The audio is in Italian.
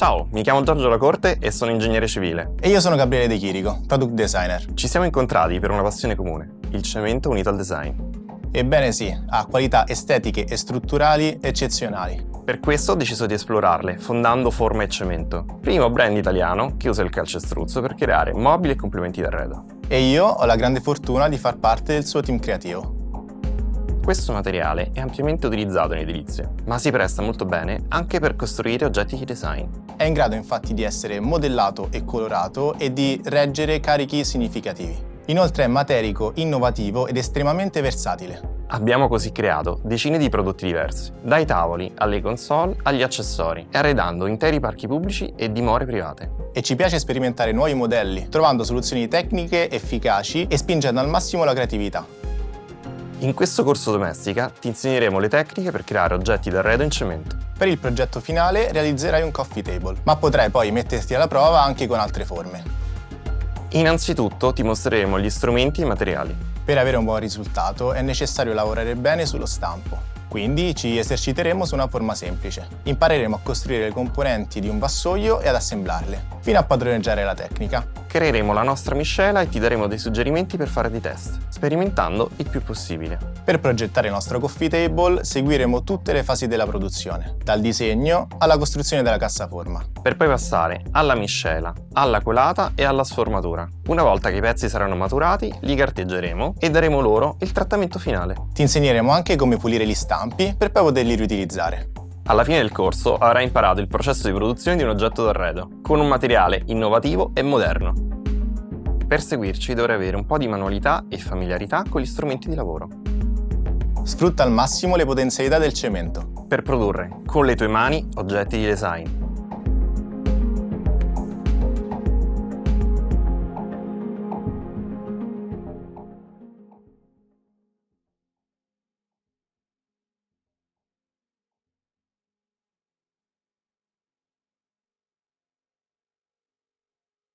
Ciao, mi chiamo Giorgio Lacorte e sono ingegnere civile. E io sono Gabriele De Chirico, product designer. Ci siamo incontrati per una passione comune, il cemento unito al design. Ebbene sì, ha qualità estetiche e strutturali eccezionali. Per questo ho deciso di esplorarle, fondando Forma e Cemento, primo brand italiano che usa il calcestruzzo per creare mobili e complementi d'arredo. E io ho la grande fortuna di far parte del suo team creativo. Questo materiale è ampiamente utilizzato in edilizia, ma si presta molto bene anche per costruire oggetti di design. È in grado infatti di essere modellato e colorato e di reggere carichi significativi. Inoltre è materico, innovativo ed estremamente versatile. Abbiamo così creato decine di prodotti diversi, dai tavoli alle console agli accessori, arredando interi parchi pubblici e dimore private. E ci piace sperimentare nuovi modelli, trovando soluzioni tecniche efficaci e spingendo al massimo la creatività. In questo corso Domestica ti insegneremo le tecniche per creare oggetti d'arredo in cemento. Per il progetto finale realizzerai un coffee table, ma potrai poi metterti alla prova anche con altre forme. Innanzitutto ti mostreremo gli strumenti e i materiali. Per avere un buon risultato è necessario lavorare bene sullo stampo. Quindi ci eserciteremo su una forma semplice. Impareremo a costruire le componenti di un vassoio e ad assemblarle, fino a padroneggiare la tecnica. Creeremo la nostra miscela e ti daremo dei suggerimenti per fare dei test, sperimentando il più possibile. Per progettare il nostro coffee table seguiremo tutte le fasi della produzione, dal disegno alla costruzione della cassaforma. Per poi passare alla miscela, alla colata e alla sformatura. Una volta che i pezzi saranno maturati, li carteggeremo e daremo loro il trattamento finale. Ti insegneremo anche come pulire gli stampi per poi poterli riutilizzare. Alla fine del corso avrai imparato il processo di produzione di un oggetto d'arredo, con un materiale innovativo e moderno. Per seguirci dovrai avere un po' di manualità e familiarità con gli strumenti di lavoro. Sfrutta al massimo le potenzialità del cemento. Per produrre, con le tue mani, oggetti di design.